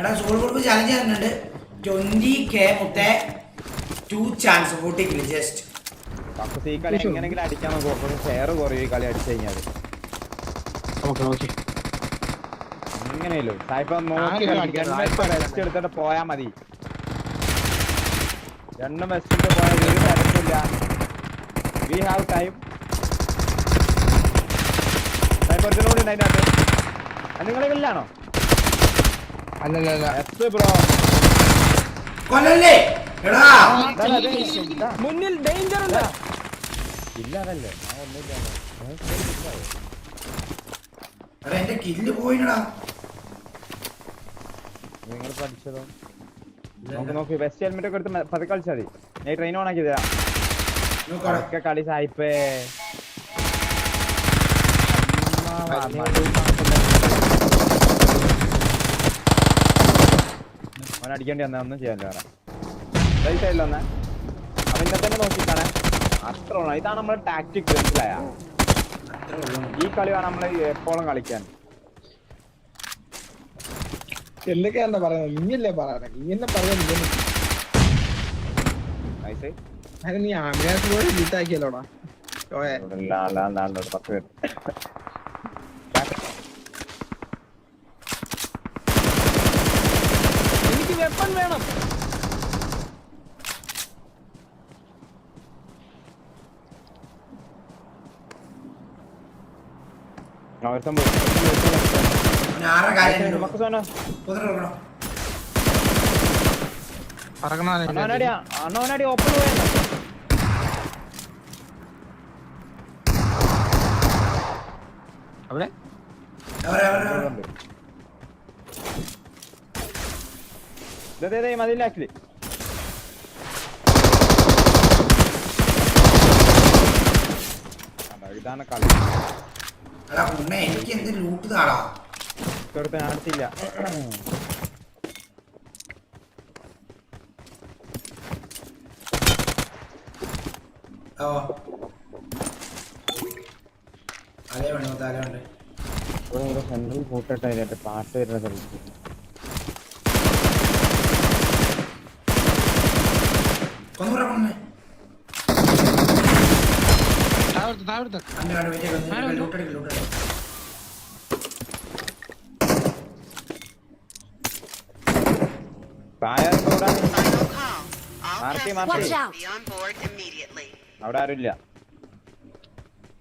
എടാ soul group challenge തരുന്നുണ്ട് 20K മുത്തേ 2 ചാൻസ് 40 കിലോ ജസ്റ്റ് ഈ കളി എങ്ങനെങ്കിലും അടിക്കാൻ നോക്കും. ഷെയർ കുറയും ഈ കളി അടിച്ചു കഴിഞ്ഞാല്. എങ്ങനെയല്ലോ റെസ്റ്റ് എടുത്തിട്ട് പോയാ മതി. രണ്ടും വെസ്റ്റ് ഇട്ട് പോയാൽ ഒരു തിരക്കില്ല. We have time. കൂടി ഉണ്ട് അതിനകത്ത്. നിങ്ങളെ കല്ലാണോ? ബ്രോ മുന്നിൽ ഡേഞ്ചർ ഉണ്ട്. ഇല്ല അതല്ലേ ഞാൻ ഒന്നുമില്ല. എന്റെ കില്ല് പോയിടാ. നിങ്ങൾ പഠിച്ചതോ? നോക്ക് വെസ്റ്റ് ഹെൽമെറ്റ് ഒക്കെ എടുത്ത് പതുക്കെ കളിച്ചാൽ മതി. ഞാൻ ട്രെയിൻ ഓൺ ആക്കി തരാം. കളി സായിപ്പേ അവൻ അടിക്കേണ്ടി വന്ന ഒന്നും ചെയ്യാൻ വേറെ റൈറ്റ് സൈഡിൽ വന്നേ. അവനെ തന്നെ നോക്കിക്കാണേ. അത്ര ഉള്ളു. ഇതാണ് നമ്മുടെ ടാക്ടിക്. മനസ്സിലായ? ഈ കളി വേണം നമ്മള് എപ്പോഴും കളിക്കാൻ. എന്തൊക്കെയാ പറയുന്നത്? നീയല്ലേ പറയണേ. നീ എന്നെ പറയുന്നത് നീ ആംബുലൻസ് പോലെ ജീത്താക്കിയല്ലോടാ. 10 പേര് എനിക്ക് വെപ്പൺ വേണം. അണ്ണോനടി ഓപ്പൺ പോയ അവിടെ മതിലാക്കില് ഇതാണ് കളി. എനിക്ക് എന്ത് ലൂട്ട് താടാ അടുത്തില്ല. സെൻട്രൽ കൂട്ടിട്ട് പാട്ട് വരുന്ന സ്ഥലത്ത് അവിടെ ആരുമില്ല.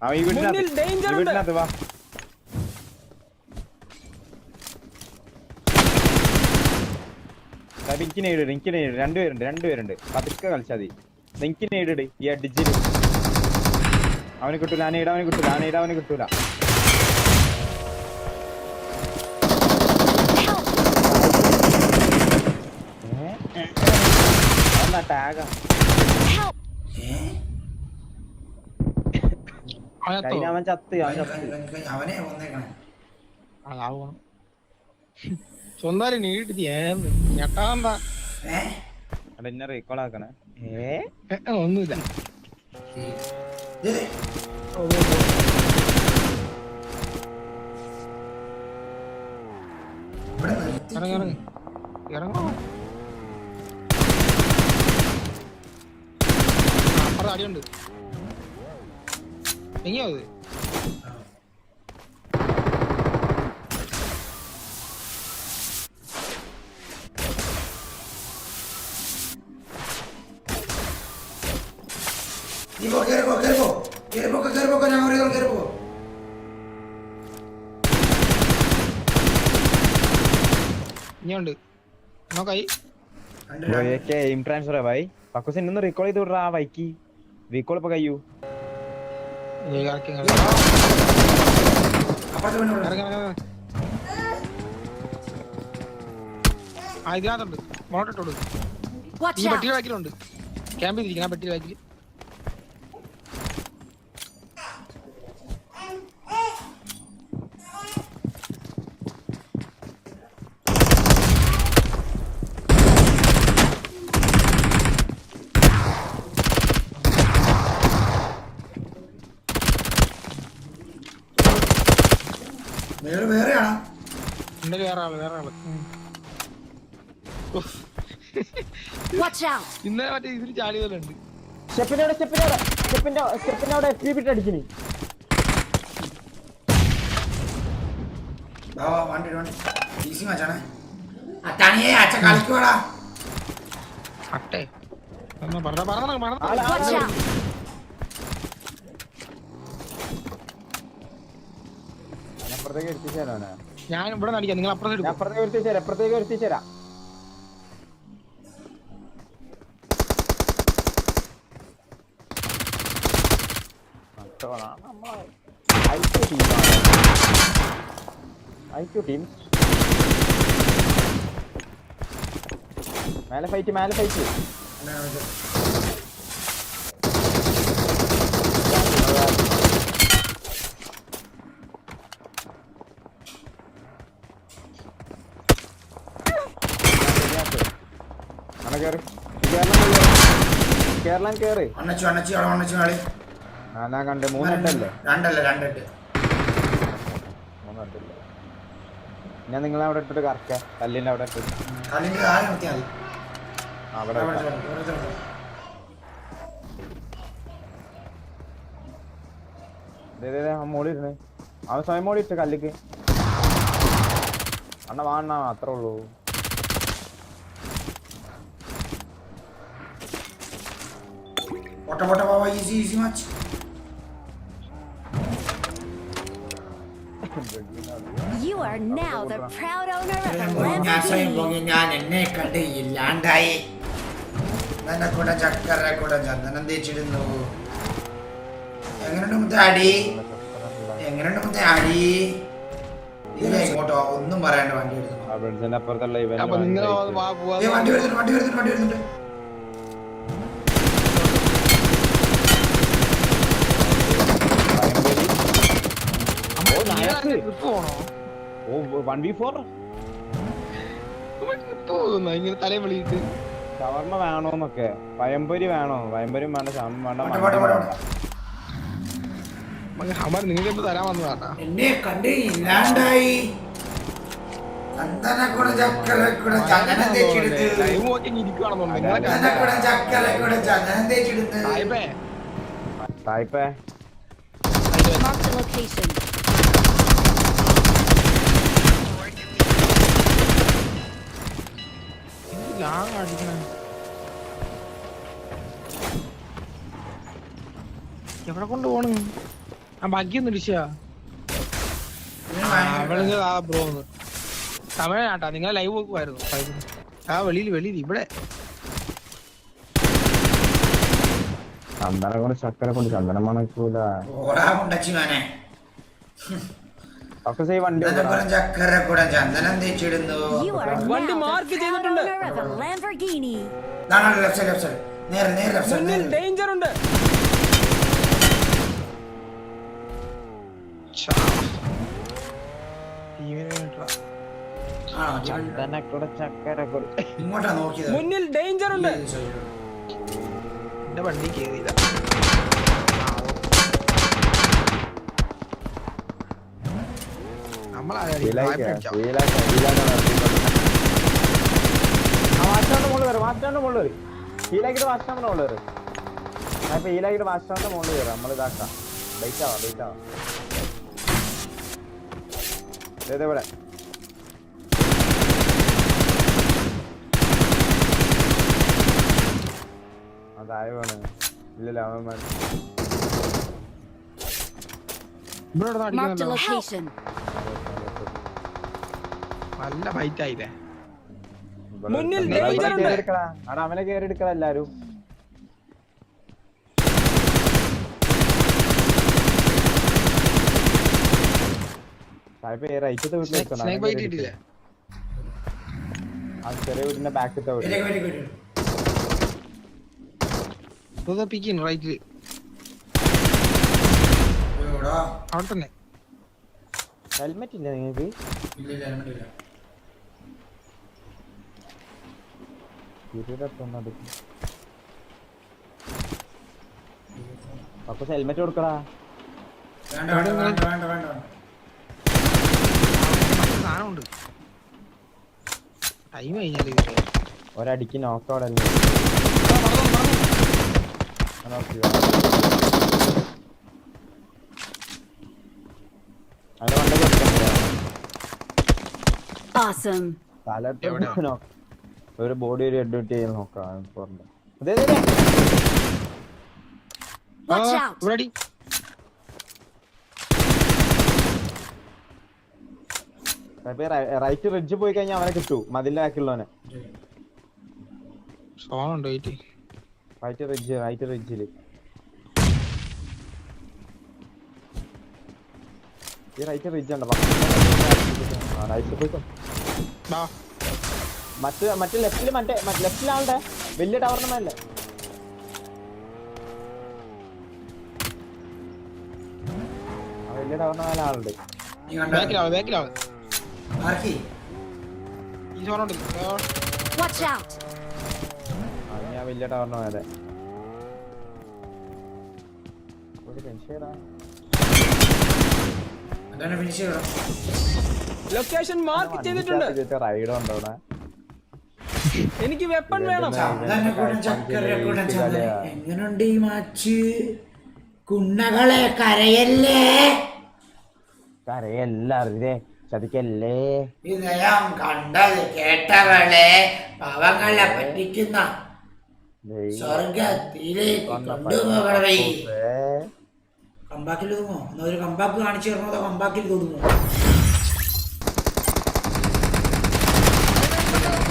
അവൻ ഈ വീട്ടിനകത്ത് വാ. എനിക്ക് രണ്ടുപേരുണ്ട്. പതുക്കെ കളിച്ചാൽ മതി. എനിക്ക് നേരിട് ഈ അടിച്ചിട്ട് അവന് കിട്ടൂല. അവന് കിട്ടൂല. ടാഗാ അവൻ ചത്ത്. സ്വന്തം നീട്ടി ഞെട്ടാണ്ടാ. എന്നെ റീകോൾ ആക്കണേ. ഒന്നുമില്ല. ഇറങ്ങോ അപ്പുറത്ത് അടിയുണ്ട്. എങ്ങനെയോ അത് ഇനിയുണ്ട്. നോക്കായി ട്രാൻസ്ഫർ ഭായി പക്കൂസ് ഇന്നൊന്ന് റീകോൾ ചെയ്ത് വിടറാ. വൈക്ക് റീകോൾ ഇപ്പൊ കഴിയൂ. ഇതിനകത്തുണ്ട്. മോട്ടോട്ട് ഈ പെട്ടിയിൽ ബാക്കിലുണ്ട്. ക്യാമ്പ് ചെയ്തിരിക്കുന്ന ആ പെട്ടിയിൽ ബാക്കിൽ. വേറെ ആളാ. വേറെ ആള് Watch out! ഇന്നലെ മറ്റേ ഇതിൽ ചാടി പോലെ ഉണ്ട്. സ്റ്റെപ്പിന്റെ അവിടെ FP ഇട്ട് അടിച്ചിനി. വണ്ടി ഈസി മച്ചാണ്. തനിയെ അച്ഛ കളിക്കുവാടാ. അട്ടെ പറഞ്ഞ Watch out! അപ്പുറത്തേക്ക് എത്തിച്ചേരാ. ഞാൻ ഇവിടെ നടിക്കാം, നിങ്ങൾ അപ്പുറത്തേക്ക് അപ്പുറത്തേക്ക് എത്തിച്ചേരാ. ടീം മേലെ ഫൈറ്റ് കേരളം കേറി. ഞാൻ കണ്ട് 3-8 രണ്ടല്ലേ ഞാൻ നിങ്ങളെ അവിടെ ഇട്ടിട്ട് കറക്ക കല്ലിന്റെ അവിടെ ഇട്ടിട്ട് അവിടെ മോളി ഇരുന്ന് അവൻ സ്വയം മോളി ഇട്ട് കല്ലിക്ക് അണ്ണ വാണ അത്രേ ഉള്ളൂ. easy match. You are now the proud owner of a Lamborghini. ഞാൻ എന്നെ കണ്ട് ഇല്ലാണ്ടായി. എന്നെ കൂടെ ചക്കര കൂടെ ചന്ദനം തേച്ചിടുന്നു. എങ്ങനെയുണ്ട് മുത്തേ അടി? ഇതിലെ ഇങ്ങോട്ടോ ഒന്നും പറയാണ്ട് വണ്ടി എടുത്തു. വണ്ടി വരുന്നുണ്ട്. ഇങ്ങനെ തലയും വിളിയിട്ട് ഷവർമ്മ വേണോന്നൊക്കെ പയമ്പൊരി വേണോ? പയമ്പൊരിയും വേണ്ട, ഷവർമ്മ വേണ്ട. അമർ നിങ്ങൾക്ക് എന്ത് തരാൻ വന്നതാ? എന്നെ കണ്ട് ഇല്ലാണ്ടായി. ചന്ദന കൂടെ ചക്കര കൂടെ ചന്ദനം തേച്ചിടുന്നു. തായ്പേ Mark the location. എവിടെ കൊണ്ട് പോണ്? ആ ഭാഗ്യൊന്നും ഇടിച്ചാ ബ്രോ തമിഴാട്ടാ. നിങ്ങൾ ലൈവ് നോക്കുമായിരുന്നു. ആ വെളിയിൽ ഇവിടെ ചന്ദനം കൊണ്ട് ചക്കര കൊണ്ട് ചന്ദനം മണക്കൂല. വണ്ടി ചക്കര കൂടെ ചന്ദനം തേച്ചിടുന്നു. You are now the proud owner of a Lamborghini. Danger ഉണ്ട്. ഇങ്ങോട്ടാ നോക്കിയത്. മുന്നിൽ ഡേഞ്ചർ ഉണ്ട്. എന്റെ വണ്ടി കേറിയില്ല. നമ്മൾ ഇതാക്കാം. ഡേറ്റ് ആവാം. ഇവിടെ അതായ വേണ ഇല്ലല്ലോ അവന്മാർ. Mark the location. നല്ല ഫൈറ്റ് ആയില്ലേ? അവനെ കേറി എടുക്കടാ എല്ലാരും. റൈറ്റത്തെ വീട്ടിൽ ചെറിയ വീടിന്റെ ബാക്കത്തെ വീട്ടിൽ റൈറ്റ് അവിടെ തന്നെ. ഹെൽമെറ്റ് ഇല്ല നിങ്ങൾക്ക്? അപ്പൊ ഹെൽമെറ്റ് കൊടുക്കടാ. സാധനമുണ്ട്. ടൈം കഴിഞ്ഞാല് ഇത്. ഒരടിക്ക് നോക്കൗട്ട് അല്ലേ അതിന്റെ വണ്ടി കൊടുക്കണ്ടേ? Awesome. തലട്ട് ഒരു ബോഡി ഒരു അഡ്മിറ്റ് ചെയ്ത് നോക്കാം പോരണ്ട. Watch out. ഇവിടെ അടി. റൈറ്റ് റിഡ്ജ് പോയി കഴിഞ്ഞാൽ അവനെ കിട്ടൂ മതിലിന്റെ ബാക്കിയുള്ളവനെ. സോണുണ്ട് വെയിറ്റ്. റൈറ്റ് റിഡ്ജില് ഈ റൈറ്റ് റിഡ്ജ് ഉണ്ടോ? റൈറ്റ് പോയിക്കോ. ബാ മറ്റേ ലെഫ്റ്റിലാളുടെ വലിയ ടവറിന് മേലെ. വലിയ ടവറിന് മേലെ ആളുണ്ട്. നീ കണ്ടോ? ബാക്കിലാവ്. ആർക്കി? ഈ സോണുണ്ട്. Watch out. ഞാൻ വലിയ ടവറിന് മേലെ. ഒരു ടെൻഷനാ. അതാണ് ഫിനിഷ് ചെയ്യണം. ലൊക്കേഷൻ മാർക്ക് ചെയ്തിട്ടുണ്ട്. റൈഡ് ഉണ്ടോ അവിടെ? എനിക്ക് വെപ്പൺ വേണം. എങ്ങനുണ്ട് ഈ മാച്ച്? കുണ്ണകളെ കരയല്ലേ, കരയല്ലേ, ചതിക്കല്ലേ. ഇതയാം കണ്ടത് കേട്ടവളെ പാവങ്ങളെ പറ്റിക്കുന്ന സ്വർഗത്തിലേക്ക് കൊണ്ടുപോകണേ. കമ്പാക്കിൽ തോന്നുമോ? എന്നാ ഒരു കമ്പാക്ക് കാണിച്ചു തരണോ? അതോ കമ്പാക്കിൽ തോന്നുമോ?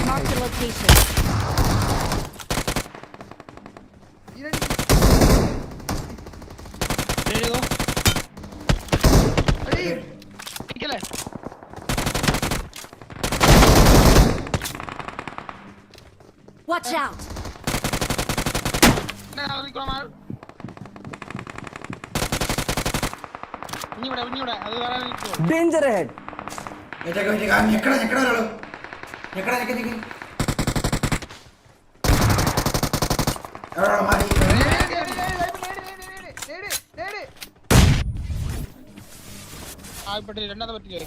Mark the location. Watch out. Danger head. ഞെക്കട ഒരാള് മാറി. രണ്ടാമത്തെ പറ്റില്ല.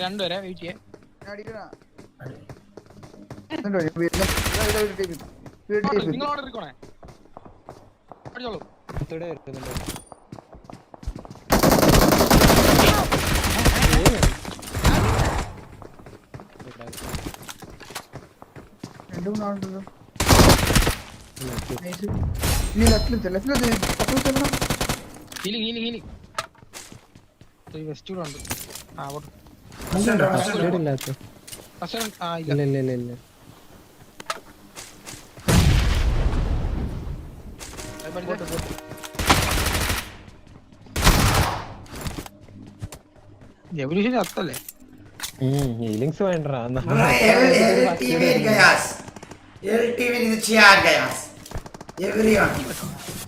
രണ്ടുപേരെ വെയിറ്റ് ചെയ്യാം. നിങ്ങളോട് ഇരിക്കണേ അടിച്ചോളൂ. ഹീലിംഗ് വെസ്റ്റ് ഉണ്ട്. ആ ഓട്ട് ഇല്ല. എവല്യൂഷൻ അത്തല്ലേ ഹീലിങ്സ് വേണ്ട.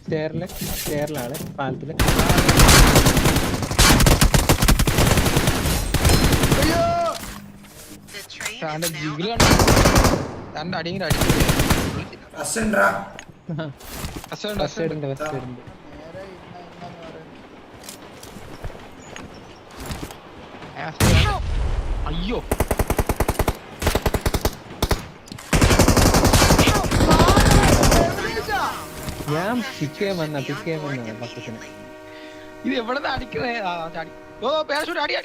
സ്റ്റെയറിലാണ് പാലത്തില്. അടിയെങ്കിലും അയ്യോ ഞാൻ പിക്ക് ചെയ്യാൻ വന്ന പക്കത്തിന്. ഇത് എവിടെ അടിക്കണേ? ഓ പേരഷൂട്ട് അടി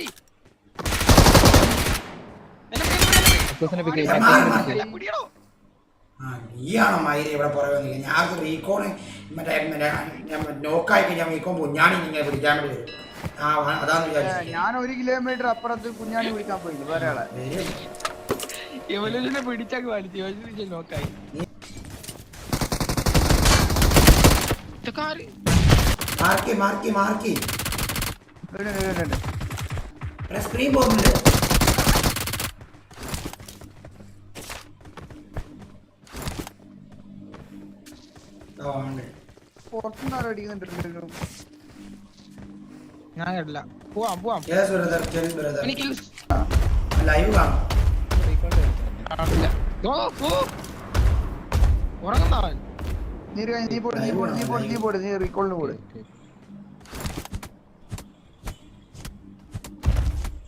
നീയാണോ മൈര ഇവിടെ പുറകെ? ഞാൻ റീകോണ് മറ്റേ നോക്കായി ഞാൻ റീകോൺ കുഞ്ഞാണി ഇങ്ങനെ പിടിക്കാൻ വേണ്ടി വരും. അതാന്ന് വിചാരിച്ചു. ഞാൻ 1 കിലോമീറ്റർ അപ്പുറത്ത് കുഞ്ഞാണി പിടിക്കാൻ പോയില്ല വേറെ ആളെ. എവല്യൂഷനെ പിടിച്ചൊക്കെ വലിച്ചു നോക്കായി. മാർക്കി സ്ക്രീൻ പോകുന്നുണ്ട്. പുറത്തുനിന്നാണ് അടിക്കുന്നുണ്ടല്ലോ. ഞാൻ കേട്ടില്ല. പോവാം ലൈവ് കാണാം. ഉറങ്ങുന്നവൻ നീ പോട് നീ റീകോളിന് പോട്.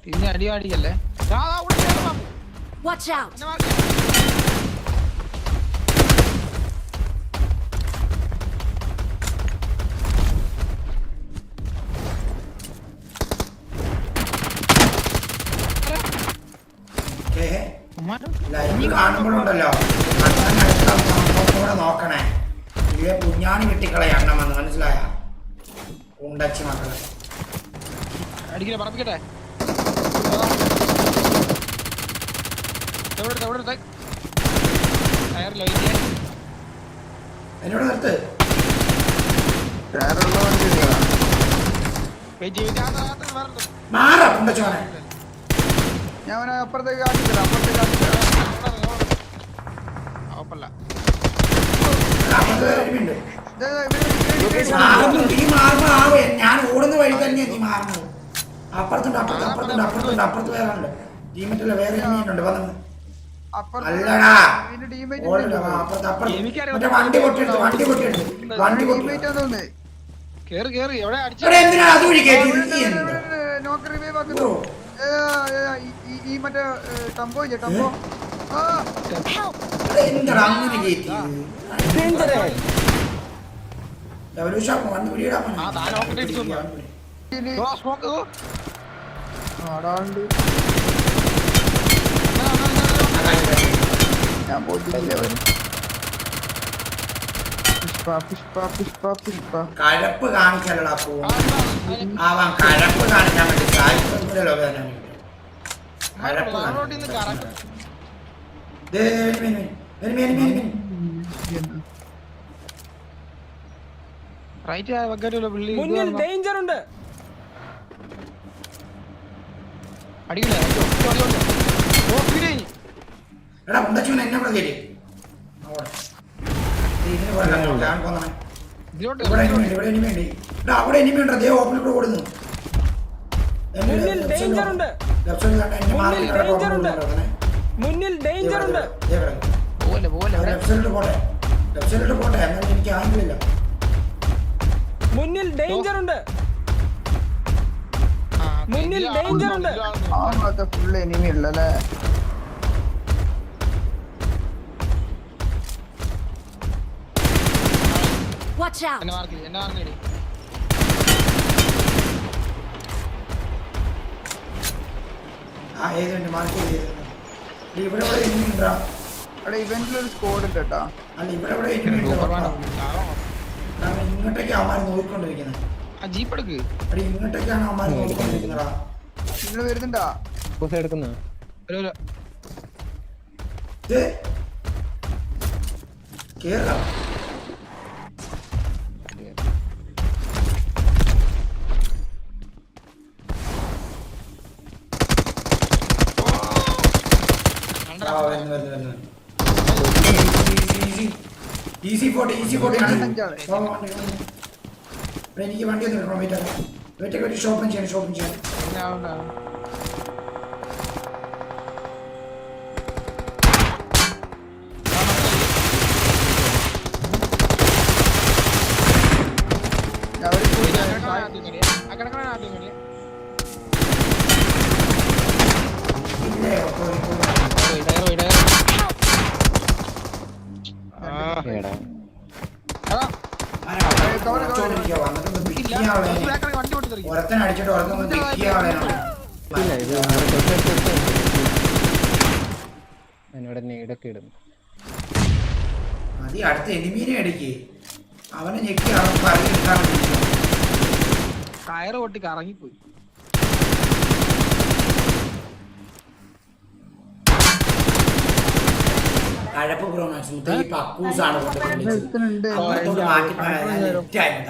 പിന്നെ അടി അടിക്കല്ലേ. Watch out! ലൈവ് കാണുമ്പോഴുണ്ടല്ലോ കൂടെ നോക്കണേ. ഇവിടെ കുഞ്ഞാണി വെട്ടിക്കളയാ എണ്ണം വന്ന് മനസ്സിലായ ഉണ്ടച്ചി മക്കളെ. അടിക്കട്ടെ പറപ്പിക്കട്ടെ. എന്നോട് നിർത്ത്. മാറാ ഉണ്ടച്ചോനെ. ഞാൻ അപ്പുറത്തേക്ക് ആക്കിത്തരാം. ഞാൻ ഓടുന്ന വഴി തന്നെ നീ മാറുന്നത്. അപ്പുറത്ത് വേറെ ടീമില്ല വേറെ ഉണ്ട് വന്നത്. അല്ലടാ വണ്ടി പൊട്ടിയെടുത്ത് എന്തിനാ അത് വഴി കയറ്റി. ഈ മറ്റേ ടംബോ ഇല്ലേ ടംബോ എന്താടാ അങ്ങനെ കയറ്റി. വണ്ടി പിടിയിടാൻ ആടാണ്ട് ഞാൻ പോയിട്ടില്ല. പുഷ്പ കഴപ്പ് കാണിച്ചല്ലടാ പോ. ആവാൻ കഴപ്പ് കാണിക്കാൻ വേണ്ടി സായിപ്പല്ലോ കഴപ്പ് മുന്നിൽ ഡേഞ്ചർ ഉണ്ട്. എടാ മുണ്ടച്ചൂന എന്നെ ഇവിടെ കയറ്റി. ഇവിടെ ഇനി വേണ്ടി അവിടെ ഇനി വേണ്ട. അതേ ഓപ്പണിൽ കൂടെ ഓടുന്നു. മുന്നിൽ ഡേഞ്ചർ ഉണ്ട്. മുന്നിൽ ഡേഞ്ചർ ഉണ്ട്. പോട്ടെ എന്നാൽ എനിക്ക് ആംഗിളില്ല. മുന്നിൽ ഡേഞ്ചർ ഉണ്ട്. മുന്നിൽ ഡേഞ്ചർ ഉണ്ട്. ആ ഫുൾ എനിമി ഉള്ളല്ലേ. Watch out! ഇവിടെ ഇനിമിണ്ടാ. അവിടെ ഇവന്റിലൊരു സ്കോഡ് ഉണ്ട് കേട്ടാ. അല്ല ഇവിടെ ഇങ്ങോട്ടേക്ക് അവന്മാർ നോക്കിക്കൊണ്ടിരിക്കുന്നത്. ഇങ്ങോട്ടേക്കാണ് അവന്മാർ നോക്കിക്കൊണ്ടിരിക്കുന്നതാ. ഇവിടെ വരുന്നുണ്ടാ എടുക്കുന്ന കേരള ഈസി ഫോർട്ടി എനിക്ക് വണ്ടി ഒന്നും വെയിറ്റ് ഷോപ്പിംഗ് ചെയ്യണം. ഒരത്തനടിച്ചിട്ട് ഒരത്തൊന്ന് മതി. അടുത്ത എനിമീനെ അടിക്ക്. അവനെ ഞെക്കി അവൻ പറഞ്ഞിട്ടാണ് കയറ് പൊട്ടി കറങ്ങിപ്പോയി. കഴപ്പ് പ്രോമാക്സ് ഈ പക്കൂസാണ്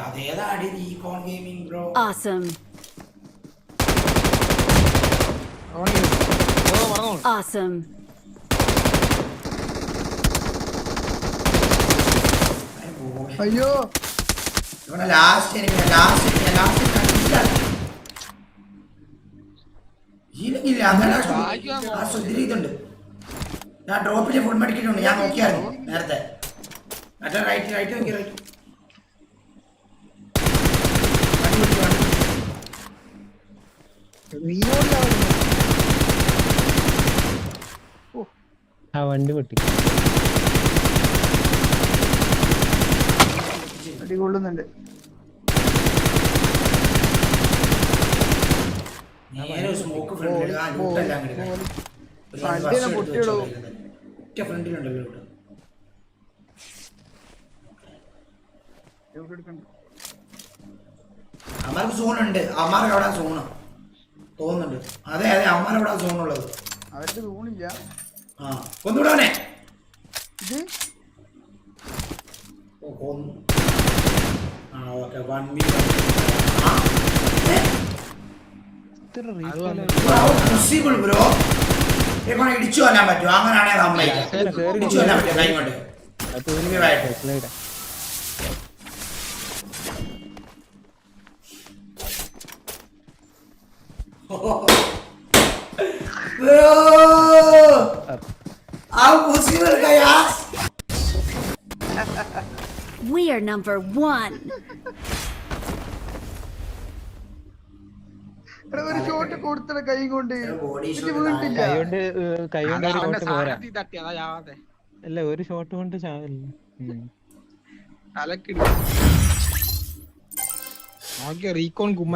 അതേതാടി recon gaming bro. Awesome. Awesome. അയ്യോ ഇവിടെ ലാസ്റ്റ് ഇതുണ്ട്. ഞാൻ ഡ്രോപ്പില് ഫുൾ മെഡിക്കറ്റ് ഉണ്ട്. ഞാൻ നോക്കിയായിരുന്നു നേരത്തെ. മറ്റേ റൈറ്റ് നോക്കി റൈറ്റ് ആ വണ്ടി പൊട്ടി. അടി കൊള്ളുന്നുണ്ട്. നേരെ സ്മോക്ക് ഫ്രണ്ടിൽ ആ ലൂട്ടെല്ലാം പൊട്ടിയിടോ. ഒറ്റ ഫ്രണ്ടിലുണ്ടല്ലോ ലൂട്ട്. അവന്മാർക്ക് സോണുണ്ട്. അവന്മാർക്ക് അവിടെ സോണ് തോന്നുന്നുണ്ട്. അതെ അവന്മാർ അവിടെ സോണുള്ളത്. അവർക്ക് തോന്നില്ല. ആ കൊന്നുവിടാനെ ഇത് കൊന്നു. ആ ഓക്കെ 1 പോസിബിൾ ബ്രോ. ഇടിച്ചു കൊല്ലാൻ പറ്റുമോ? അങ്ങനെയാണെങ്കിൽ സമ്മതിക്കാം. ഇടിച്ചു കൊല്ലാൻ പറ്റും കൈ കൊണ്ട്. We are number 1. ഒരു ഷോട്ട് കൊടുത്തട കൈ കൊണ്ട് ബോഡി വീട്ടില്ല. കൈകൊണ്ട് ഒരു ഷോട്ട് പോരാ. തട്ടിയതാ ചാവാതെ അല്ല ഒരു ഷോട്ട് കൊണ്ട് ചാവില്ല. തലക്കിടി നോക്കിയ റീകോൺ കുമ്മ